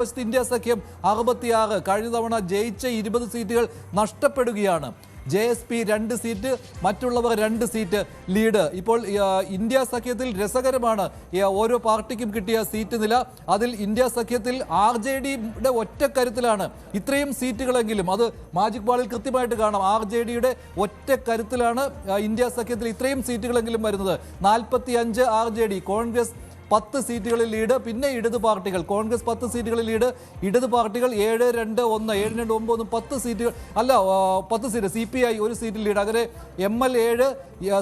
India സഖ്യം 66 കഴിഞ്ഞ തവണ ജയിച്ച 20 സീറ്റുകൾ നഷ്ടപ്പെടുകയാണ്. JSP 2 സീറ്റ്, മറ്റുള്ളവർ 2 സീറ്റ് ലീഡ്. ഇപ്പോൾ ഇന്ത്യ സഖ്യത്തിൽ രസകരമാണ് ഓരോ പാർട്ടിക്കും കിട്ടിയ സീറ്റ് നില. അതിൽ ഇന്ത്യ സഖ്യത്തിൽ RJDയുടെ ഒറ്റക്കരുത്തിലാണ് ഇത്രയും സീറ്റുകളെങ്കിലും, അത് മാജിക് ബാളിൽ കൃത്യമായിട്ട് കാണാം. RJDയുടെ ഒറ്റക്കരുത്തിലാണ് ഇന്ത്യ സഖ്യത്തിൽ ഇത്രയും സീറ്റുകളെങ്കിലും വരുന്നത്. 45 RJD, കോൺഗ്രസ് 10 സീറ്റുകളിൽ ലീഡ്. പിന്നെ ഇടത് പാർട്ടികൾ, കോൺഗ്രസ് 10 സീറ്റുകളിൽ ലീഡ്, ഇടത് പാർട്ടികൾ 7-2-1, 7-2-9, 10 സീറ്റുകൾ അല്ല 10 സീറ്റ്. CPI 1 സീറ്റിൽ ലീഡ്. അങ്ങനെ ML 7,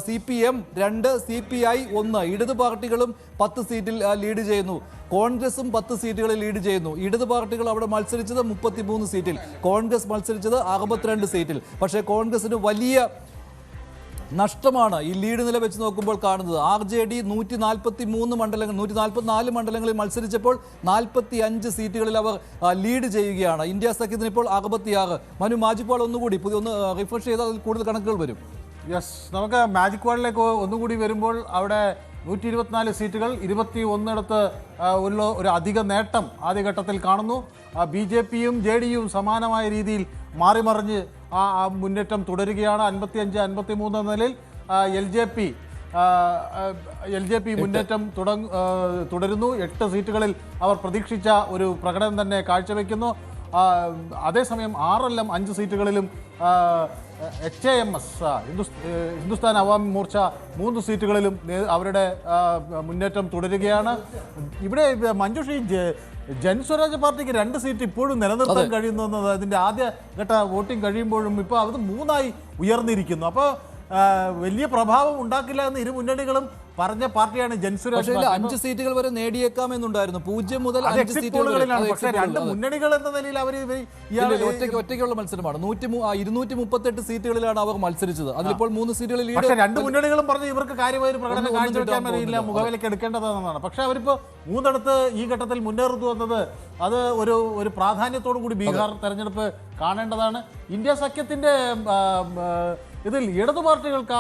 CPM 2, CPI 1. ഇടത് പാർട്ടികളും 10 സീറ്റിൽ ലീഡ് ചെയ്യുന്നു. കോൺഗ്രസും 10 സീറ്റുകളിൽ ലീഡ് ചെയ്യുന്നു. ഇടത് പാർട്ടികൾ അവിടെ മത്സരിച്ചത് 33 സീറ്റിൽ, കോൺഗ്രസ് മത്സരിച്ചത് 62 സീറ്റിൽ. പക്ഷേ കോൺഗ്രസിന് വലിയ നഷ്ടമാണ് ഈ ലീഡ് നില വെച്ച് നോക്കുമ്പോൾ കാണുന്നത്. RJD 143 മണ്ഡലങ്ങൾ, 144 മണ്ഡലങ്ങളിൽ മത്സരിച്ചപ്പോൾ 45 സീറ്റുകളിൽ അവർ ലീഡ് ചെയ്യുകയാണ്. ഇന്ത്യ സഖ്യത്തിന് ഇപ്പോൾ 66. മനു, മാജിക് വാൾ ഒന്നുകൂടി ഒന്ന് റിഫ്രഷ് ചെയ്താൽ അതിൽ കൂടുതൽ കണക്കുകൾ വരും. യെസ്, നമുക്ക് മാജിക് വാളിലേക്ക് ഒന്നുകൂടി വരുമ്പോൾ അവിടെ 124 സീറ്റുകൾ, 21 ഒരു അധിക നേട്ടം ആദ്യഘട്ടത്തിൽ കാണുന്നു. BJPയും JDയും സമാനമായ രീതിയിൽ മാറിമറിഞ്ഞ് ആ മുന്നേറ്റം തുടരുകയാണ്. 55-53 എന്ന നിലയിൽ LJP മുന്നേറ്റം തുടരുന്നു. 8 സീറ്റുകളിൽ അവർ പ്രതീക്ഷിച്ച ഒരു പ്രകടനം തന്നെ കാഴ്ചവെക്കുന്നു. അതേസമയം RLM 5 സീറ്റുകളിലും, HAMS ഹിന്ദുസ്ഥാൻ അവാമി മോർച്ച 3 സീറ്റുകളിലും അവരുടെ മുന്നേറ്റം തുടരുകയാണ്. ഇവിടെ മഞ്ജുഷി, ജൻസ്വരാജ് പാർട്ടിക്ക് 2 സീറ്റ് ഇപ്പോഴും നിലനിർത്താൻ കഴിയുന്നത് അതിൻ്റെ ആദ്യഘട്ട വോട്ടിംഗ് കഴിയുമ്പോഴും ഇപ്പോൾ അത് 3ആയി ഉയർന്നിരിക്കുന്നു. അപ്പോൾ വലിയ പ്രഭാവം ഉണ്ടാക്കില്ല എന്ന് ഇരു മുന്നണികളും പറഞ്ഞ പാർട്ടിയാണ് ജൻസ്വരാജ്. 5 സീറ്റുകൾ വരെ നേടിയേക്കാം എന്നുണ്ടായിരുന്നു. 0 മുതൽ 5 സീറ്റുകളിലാണ്. പക്ഷേ 2 മുന്നണികൾ എന്ന നിലയിൽ അവർ ഒറ്റയ്ക്കുള്ള മത്സരമാണ്. 238 സീറ്റുകളിലാണ് അവർ മത്സരിച്ചത്. അതിലിപ്പോൾ 3 സീറ്റുകളിൽ ലീഡ്. പക്ഷേ 2 മുന്നണികളും പറഞ്ഞു ഇവർക്ക് കാര്യമായ ഒരു പ്രകടനം കാഴ്ചവെക്കാൻ കഴിയില്ല, മുഖവിലേക്ക് എടുക്കേണ്ടതെന്നാണ്. പക്ഷേ അവരിപ്പോൾ 3 ഈ ഘട്ടത്തിൽ മുന്നേറുന്നു എന്നത് അത് ഒരു പ്രാധാന്യത്തോടു കൂടി ബീഹാർ തെരഞ്ഞെടുപ്പ് കാണേണ്ടതാണ്. ഇന്ത്യ സഖ്യത്തിൻ്റെ ഇതിൽ ഇടതു പാർട്ടികൾക്ക്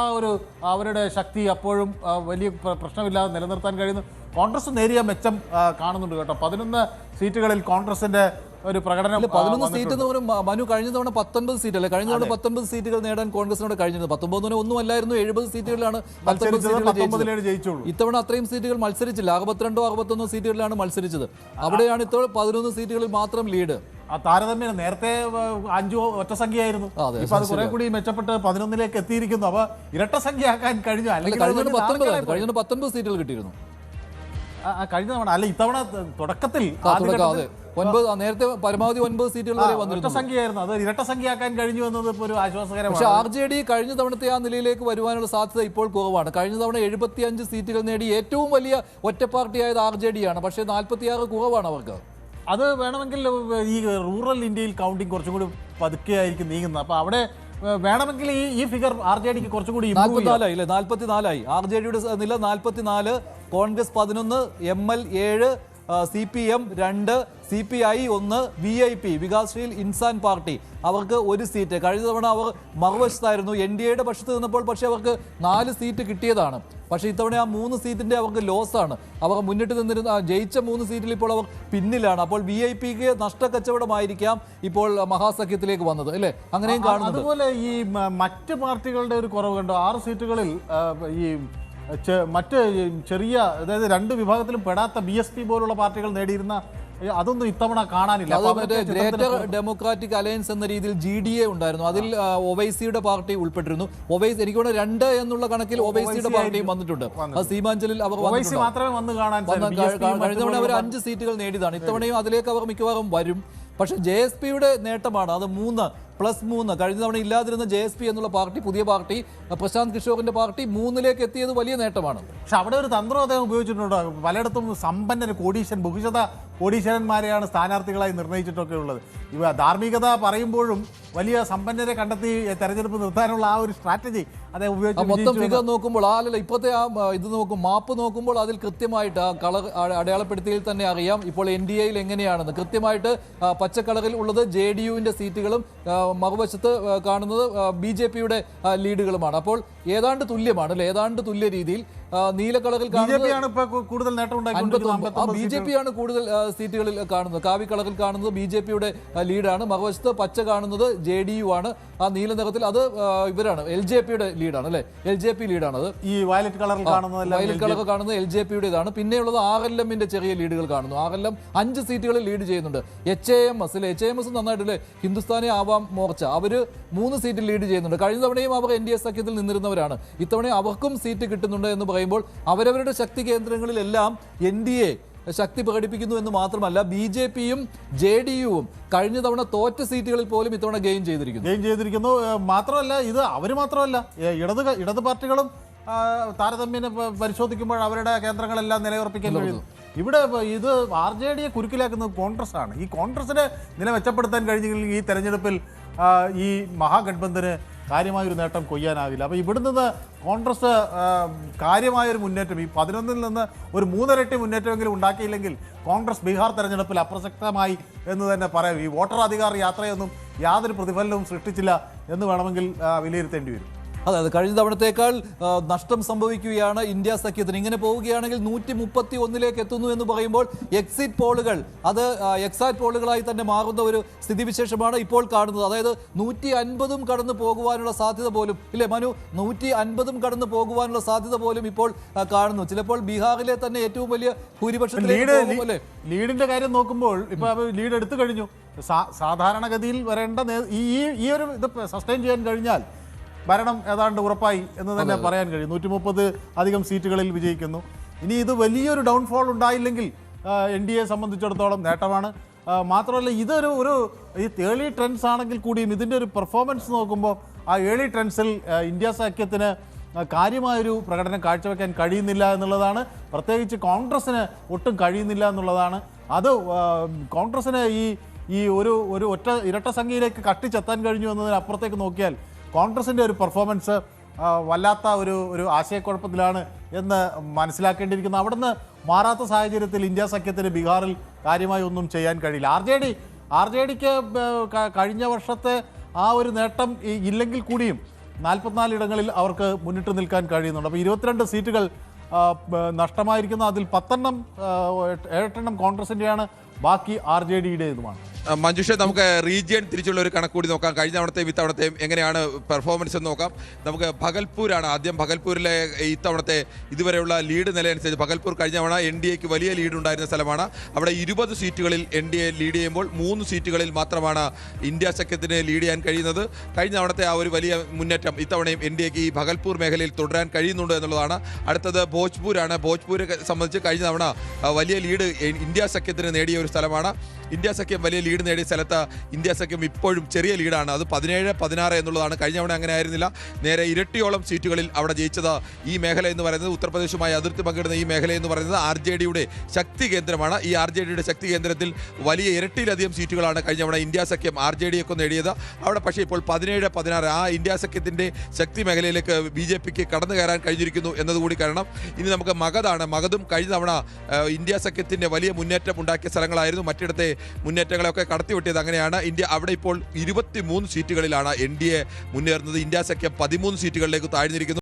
അവരുടെ ശക്തി അപ്പോഴും വലിയ പ്രശ്നമില്ലാതെ നിലനിർത്താൻ കഴിയുന്നു. കോൺഗ്രസ് നേരിയ മെച്ചം കാണുന്നുണ്ട് കേട്ടോ. 11 സീറ്റുകളിൽ കോൺഗ്രസിന്റെ ഒരു പ്രകടനം. 11 സീറ്റ് എന്ന് പറയുമ്പോൾ മനു, കഴിഞ്ഞ തവണ 19 സീറ്റ് അല്ലേ? കഴിഞ്ഞ തവണ 19 സീറ്റുകൾ നേടാൻ കോൺഗ്രസിനോട് കഴിഞ്ഞത്. 19 ഒന്നും അല്ലായിരുന്നു, 70 സീറ്റുകളിലാണ് 19 ജയിച്ചുള്ളൂ. ഇത്തവണ അത്രയും സീറ്റുകൾ മത്സരിച്ചില്ല. 62-61 സീറ്റുകളിലാണ് മത്സരിച്ചത്. അവിടെയാണ് ഇത്തവണ 11 സീറ്റുകളിൽ മാത്രം ലീഡ്. താരതമ്യേന നേരത്തെ 5 ഒറ്റ സംഖ്യയായിരുന്നു. ഇപ്പൊ അത് കുറെ കൂടി മെച്ചപ്പെട്ട് 11ലേക്ക് എത്തിയിരിക്കുന്നു. അപ്പൊ ഇരട്ട സംഖ്യയാക്കാൻ കഴിഞ്ഞു. അല്ലെങ്കിൽ കഴിഞ്ഞ 19 സീറ്റുകൾ കിട്ടിയിരുന്നു കഴിഞ്ഞ തവണ. അല്ല, ഇത്തവണ തുടക്കത്തിൽ നേരത്തെ പരമാവധി 9 സീറ്റുകൾ വരെ വന്നിരുന്നു. സംഖ്യയായിരുന്നു. അത് ഇരട്ട സംഖ്യയാക്കാൻ കഴിഞ്ഞു എന്നത് ഇപ്പോൾ ഒരു ആശ്വാസകരമാണ്. പക്ഷേ RJD കഴിഞ്ഞ തവണത്തെ ആ നിലയിലേക്ക് വരുവാനുള്ള സാധ്യത ഇപ്പോൾ കുറവാണ്. കഴിഞ്ഞ തവണ 75 സീറ്റുകൾ നേടി ഏറ്റവും വലിയ ഒറ്റ പാർട്ടിയായത് RJD ആണ്. പക്ഷേ 46 കുറവാണ് അവർക്ക്. അത് വേണമെങ്കിൽ ഈ റൂറൽ ഇന്ത്യയിൽ കൗണ്ടിങ് കുറച്ചും കൂടി പതുക്കെയായിരിക്കും നീങ്ങുന്നത്. അപ്പോൾ അവിടെ വേണമെങ്കിൽ ഈ ഫിഗർ RJDക്ക് കുറച്ചും കൂടി 44 RJDയുടെ നില 44, Congress 11, ML 7, CPM 2, CPI 1, VIP Vikassheel Insaan party അവർക്ക് 1 സീറ്റ്. കഴിഞ്ഞ തവണ അവർ മറുവശത്തായിരുന്നു, NDAയുടെ പക്ഷത്ത് നിന്നപ്പോൾ. പക്ഷേ അവർക്ക് 4 സീറ്റ് കിട്ടിയതാണ്. പക്ഷേ ഇത്തവണ ആ 3 സീറ്റിന്റെ അവർക്ക് ലോസാണ്. അവർ മുന്നിട്ട് നിന്നിരുന്ന ജയിച്ച 3 സീറ്റിൽ ഇപ്പോൾ അവർ പിന്നിലാണ്. അപ്പോൾ VIPക്ക് നഷ്ടക്കച്ചവടമായിരിക്കാം ഇപ്പോൾ മഹാസഖ്യത്തിലേക്ക് വന്നത്, അല്ലേ? അങ്ങനെയും കാണുന്നുണ്ട്. അതുപോലെ ഈ മറ്റ് പാർട്ടികളുടെ ഒരു കുറവ് കണ്ടോ? 6 സീറ്റുകളിൽ ഈ മറ്റ് ചെറിയ, അതായത് 2 വിഭാഗത്തിലും പെടാത്ത BSP പോലുള്ള പാർട്ടികൾ നേടിയിരുന്ന അതൊന്നും ഇത്തവണ കാണാനില്ല. ഗ്രേറ്റർ ഡെമോക്രാറ്റിക് അലയൻസ് എന്ന രീതിയിൽ GDA ഉണ്ടായിരുന്നു. അതിൽ ഒവൈസിയുടെ പാർട്ടി ഉൾപ്പെട്ടിരുന്നു. എനിക്ക് തോന്നുന്നു 2 എന്നുള്ള കണക്കിൽ ഒവൈസിയുടെ പാർട്ടിയും വന്നിട്ടുണ്ട്. അത് സീമാഞ്ചലിൽ അവർ മാത്രമേ വന്ന് കാണാൻ. കഴിഞ്ഞ തവണ അവർ 5 സീറ്റുകൾ നേടിയതാണ്. ഇത്തവണയും അതിലേക്ക് അവർ മിക്കവാറും വരും. പക്ഷേ JSPയുടെ നേട്ടമാണ് അത് 3+3. കഴിഞ്ഞ തവണ ഇല്ലാതിരുന്ന JSP എന്നുള്ള പാർട്ടി, പുതിയ പാർട്ടി, പ്രശാന്ത് കിഷോറിന്റെ പാർട്ടി 3ലേക്ക് എത്തിയത് വലിയ നേട്ടമാണ്. പക്ഷെ അവിടെ ഒരു തന്ത്രം അദ്ദേഹം ഉപയോഗിച്ചിട്ടുണ്ട്. പലയിടത്തും സമ്പന്നര്, ബഹുശത കോടീശ്വരന്മാരെയാണ് സ്ഥാനാർത്ഥികളായി നിർണയിച്ചിട്ടൊക്കെ ഉള്ളത്. ഇവ ധാർമ്മികത പറയുമ്പോഴും വലിയ സമ്പന്നരെ കണ്ടെത്തി തെരഞ്ഞെടുപ്പ് നിർത്താനുള്ള ആ ഒരു സ്ട്രാറ്റജി അദ്ദേഹം ഉപയോഗിച്ചു. മൊത്തം ഫിഗർ നോക്കുമ്പോൾ ഇപ്പോഴത്തെ ഇത് മാപ്പ് നോക്കുമ്പോൾ അതിൽ കൃത്യമായിട്ട് ആ കളർ അടയാളപ്പെടുത്തിയതിൽ തന്നെ അറിയാം ഇപ്പോൾ NDAയിൽ എങ്ങനെയാണെന്ന്. കൃത്യമായിട്ട് പച്ചക്കളറിൽ ഉള്ളത് JDUവിന്റെ സീറ്റുകളും മറുവശത്ത് കാണുന്നത് BJPയുടെ ലീഡുകളുമാണ്. അപ്പോൾ ഏതാണ്ട് തുല്യമാണ് അല്ലേ? ഏതാണ്ട് തുല്യ രീതിയിൽ നീല കളറിൽ കാണുന്നത് ആണ് ഇപ്പൊ കൂടുതൽ നേട്ടം ഉണ്ടാക്കിക്കൊണ്ടിരിക്കുന്നത്. ബി ജെ പി ആണ് കൂടുതൽ സീറ്റുകളിൽ കാണുന്നത്. കാവി കളറിൽ കാണുന്നത് ബി ജെ പിയുടെ ലീഡാണ്. മറുവശത്ത് പച്ച കാണുന്നത് JDU ആണ്. ആ നീല നിറത്തിൽ അത് ഇവരാണ് LJP യുടെ ലീഡാണ് അല്ലെ, LJP ലീഡാണ് അത്. ഈ വയലറ്റ് കളറിൽ കാണുന്നത് LJP യുടേതാണ്. പിന്നെയുള്ളത് RLM-ന്റെ ചെറിയ ലീഡുകൾ കാണുന്നു. RLM 5 സീറ്റുകളിൽ ലീഡ് ചെയ്യുന്നുണ്ട്. HAMS നന്നായിട്ടല്ലേ, ഹിന്ദുസ്ഥാനി ആവാം മോർച്ച, അവര് 3 സീറ്റിൽ ലീഡ് ചെയ്യുന്നുണ്ട്. കഴിഞ്ഞ തവണയും അവർ NDA സഖ്യത്തിൽ നിന്നിരുന്നവരാണ്. ഇത്തവണ അവർക്കും സീറ്റ് കിട്ടുന്നുണ്ട് എന്ന് പറയുമ്പോൾ അവരവരുടെ ശക്തി കേന്ദ്രങ്ങളിലെല്ലാം NDA ശക്തി പ്രകടിപ്പിക്കുന്നു എന്ന് മാത്രമല്ല, BJP-യും JDU-വും കഴിഞ്ഞ തവണ തോറ്റ സീറ്റുകളിൽ പോലും ഇത്തവണ ഗെയിൻ ചെയ്തിരിക്കുന്നു. മാത്രമല്ല ഇത് അവർ മാത്രമല്ല, ഇടത് പാർട്ടികളും താരതമ്യേന പരിശോധിക്കുമ്പോൾ അവരുടെ കേന്ദ്രങ്ങളെല്ലാം നിലയുറപ്പിക്കാൻ കഴിയുന്നു. ഇവിടെ ഇത് RJD-യെ കുരുക്കിലാക്കുന്നത് കോൺഗ്രസ് ആണ്. ഈ കോൺഗ്രസിനെ നില മെച്ചപ്പെടുത്താൻ കഴിഞ്ഞെങ്കിൽ ഈ തെരഞ്ഞെടുപ്പിൽ ഈ മഹാഗഠബന്ധന് കാര്യമായൊരു നേട്ടം കൊയ്യാനാവില്ല. അപ്പോൾ ഇവിടെ നിന്ന് കോൺഗ്രസ് കാര്യമായൊരു മുന്നേറ്റം, ഈ 11-ൽ നിന്ന് ഒരു 3 ഇരട്ടി മുന്നേറ്റമെങ്കിലും ഉണ്ടാക്കിയില്ലെങ്കിൽ കോൺഗ്രസ് ബീഹാർ തെരഞ്ഞെടുപ്പിൽ അപ്രസക്തമായി എന്ന് തന്നെ പറയാം. ഈ വോട്ടർ അധികാർ യാത്രയൊന്നും യാതൊരു പ്രതിഫലനവും സൃഷ്ടിച്ചില്ല എന്ന് വേണമെങ്കിൽ വിലയിരുത്തേണ്ടി വരും. അതെ, കഴിഞ്ഞ തവണത്തേക്കാൾ നഷ്ടം സംഭവിക്കുകയാണ് ഇന്ത്യ സഖ്യത്തിന്. ഇങ്ങനെ പോവുകയാണെങ്കിൽ 131 എത്തുന്നു എന്ന് പറയുമ്പോൾ എക്സിറ്റ് പോളുകൾ അത് എക്സാക്ട് പോളുകളായി തന്നെ മാറുന്ന ഒരു സ്ഥിതിവിശേഷമാണ് ഇപ്പോൾ കാണുന്നത്. അതായത് 150 കടന്നു പോകുവാനുള്ള സാധ്യത പോലും ഇല്ലേ മനു, 150 കടന്നു പോകുവാനുള്ള സാധ്യത പോലും ഇപ്പോൾ കാണുന്നു. ചിലപ്പോൾ ബീഹാറിലെ തന്നെ ഏറ്റവും വലിയ ഭൂരിപക്ഷത്തിലേക്ക് ലീഡിന്റെ കാര്യം നോക്കുമ്പോൾ ഇപ്പൊ ലീഡ് എടുത്തു കഴിഞ്ഞു. സാധാരണഗതിയിൽ വരേണ്ട ഈ ഒരു ഇത് സസ്റ്റെയിൻ ചെയ്യാൻ കഴിഞ്ഞാൽ ഭരണം ഏതാണ്ട് ഉറപ്പായി എന്ന് തന്നെ പറയാൻ കഴിയും. 130 അധികം സീറ്റുകളിൽ വിജയിക്കുന്നു. ഇനി ഇത് വലിയൊരു ഡൗൺഫോൾ ഉണ്ടായില്ലെങ്കിൽ NDA സംബന്ധിച്ചിടത്തോളം നേട്ടമാണ്. മാത്രമല്ല ഇതൊരു ഈ ഏർലി ട്രെൻഡ്സ് ആണെങ്കിൽ കൂടിയും ഇതിൻ്റെ ഒരു പെർഫോമൻസ് നോക്കുമ്പോൾ ആ ഏർലി ട്രെൻഡ്സിൽ ഇന്ത്യ സഖ്യത്തിന് കാര്യമായൊരു പ്രകടനം കാഴ്ചവെക്കാൻ കഴിയുന്നില്ല എന്നുള്ളതാണ്. പ്രത്യേകിച്ച് കോൺഗ്രസ്സിന് ഒട്ടും കഴിയുന്നില്ല എന്നുള്ളതാണ്. അത് കോൺഗ്രസ്സിന് ഈ ഒരു ഒറ്റ ഇരട്ട സംഖ്യയിലേക്ക് കട്ടിച്ചെത്താൻ കഴിഞ്ഞു എന്നതിനപ്പുറത്തേക്ക് നോക്കിയാൽ കോൺഗ്രസിൻ്റെ ഒരു പെർഫോമൻസ് വല്ലാത്ത ഒരു ആശയക്കുഴപ്പത്തിലാണ് എന്ന് മനസ്സിലാക്കേണ്ടിയിരിക്കുന്നു. അവിടുന്ന് മാറാത്ത സാഹചര്യത്തിൽ ഇന്ത്യ സഖ്യത്തിന് ബീഹാറിൽ കാര്യമായി ഒന്നും ചെയ്യാൻ കഴിയില്ല. RJDക്ക് കഴിഞ്ഞ വർഷത്തെ ആ ഒരു നേട്ടം ഇല്ലെങ്കിൽ കൂടിയും 44 ഇടങ്ങളിൽ അവർക്ക് മുന്നിട്ട് നിൽക്കാൻ കഴിയുന്നുണ്ട്. അപ്പോൾ 22 സീറ്റുകൾ നഷ്ടമായിരിക്കുന്നു. അതിൽ 8 കോൺഗ്രസിൻ്റെയാണ്, ബാക്കി RJD-യുടേതുമാണ്. മഞ്ജുഷ, നമുക്ക് റീജിയൻ തിരിച്ചുള്ള ഒരു കണക്കൂടി നോക്കാം. കഴിഞ്ഞ തവണത്തെയും ഇത്തവണത്തെയും എങ്ങനെയാണ് പെർഫോമൻസ് എന്ന് നോക്കാം. നമുക്ക് ഭഗൽപൂരാണ് ആദ്യം. ഭഗൽപൂരിലെ ഇത്തവണത്തെ ഇതുവരെയുള്ള ലീഡ് നിലയനുസരിച്ച് ഭഗൽപൂർ കഴിഞ്ഞ തവണ NDAക്ക് വലിയ ലീഡ് ഉണ്ടായിരുന്ന സ്ഥലമാണ്. അവിടെ 20 സീറ്റുകളിൽ NDA ലീഡ് ചെയ്യുമ്പോൾ 3 സീറ്റുകളിൽ മാത്രമാണ് ഇന്ത്യ സഖ്യത്തിന് ലീഡ് ചെയ്യാൻ കഴിയുന്നത്. കഴിഞ്ഞ തവണത്തെ ആ ഒരു വലിയ മുന്നേറ്റം ഇത്തവണയും NDAക്ക് ഈ ഭഗൽപൂർ മേഖലയിൽ തുടരാൻ കഴിയുന്നുണ്ട് എന്നുള്ളതാണ്. അടുത്തത് ഭോജ്പൂരാണ്. ഭോജ്പൂരെ സംബന്ധിച്ച് കഴിഞ്ഞ തവണ വലിയ ലീഡ് ഇന്ത്യ സഖ്യത്തിന് നേടിയ ഒരു സ്ഥലമാണ്. ഇന്ത്യ സഖ്യം വലിയ ലീഡ് നേടിയ സ്ഥലത്ത് ഇന്ത്യ സഖ്യം ഇപ്പോഴും ചെറിയ ലീഡാണ്. അത് 17-16 എന്നുള്ളതാണ്. കഴിഞ്ഞ തവണ അങ്ങനെ ആയിരുന്നില്ല. നേരെ ഇരട്ടിയോളം സീറ്റുകളിൽ അവിടെ ജയിച്ചത് ഈ മേഖല എന്ന് പറയുന്നത്, ഉത്തർപ്രദേശുമായി അതിർത്തി പങ്കിടുന്ന ഈ മേഖല എന്ന് പറയുന്നത് RJD-യുടെ ശക്തി കേന്ദ്രമാണ്. ഈ RJD-യുടെ ശക്തി കേന്ദ്രത്തിൽ വലിയ ഇരട്ടിയിലധികം സീറ്റുകളാണ് കഴിഞ്ഞ തവണ ഇന്ത്യ സഖ്യം RJD-യൊക്കെ നേടിയത്. അവിടെ പക്ഷേ ഇപ്പോൾ 17-16 ആ ഇന്ത്യ സഖ്യത്തിൻ്റെ ശക്തി മേഖലയിലേക്ക് BJPക്ക് കടന്നു കയറാൻ കഴിഞ്ഞിരിക്കുന്നു എന്നതുകൂടി കാരണം. ഇനി നമുക്ക് മഗധാണ്. മഗധും കഴിഞ്ഞ തവണ ഇന്ത്യ സഖ്യത്തിൻ്റെ വലിയ മുന്നേറ്റം ഉണ്ടാക്കിയ സ്ഥലങ്ങളായിരുന്നു. മറ്റിടത്തെ മുന്നേറ്റങ്ങളൊക്കെ കടത്തിവിട്ടിയത് അങ്ങനെയാണ്. അവിടെ ഇപ്പോൾ 23 സീറ്റുകളിലാണ് NDA മുന്നേറുന്നത്. ഇന്ത്യ സഖ്യം 13 സീറ്റുകളിലേക്ക് താഴ്ന്നിരിക്കുന്നു.